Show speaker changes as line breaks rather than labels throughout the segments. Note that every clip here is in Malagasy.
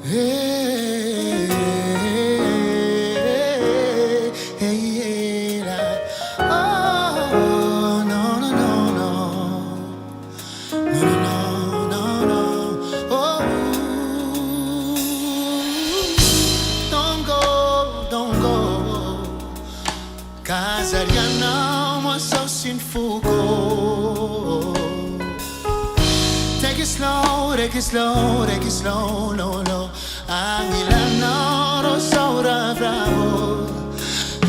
Hey, hey, hey, oh, no, no, no, no. No, no, no, no. Oh, don't go. Casariana, moi, so sinful. Take it slow, take it slow, take it slow, no, no. Ang ilan na rosaura bravo.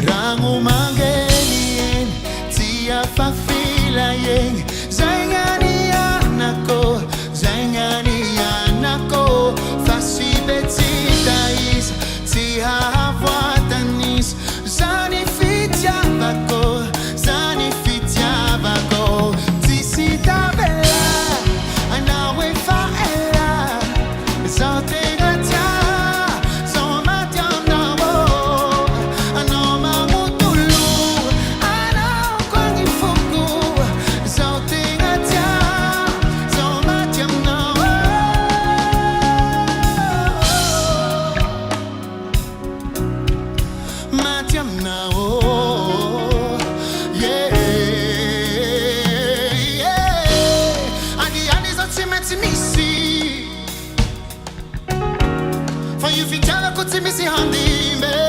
Rango mangelien, tia fa filayen. Zangani anako, zangani anako. Fasi betita is, tia havatanis. Zani fitia bako, zani fitia bako. Tisita bella. For you fi jala kuti misi handi me.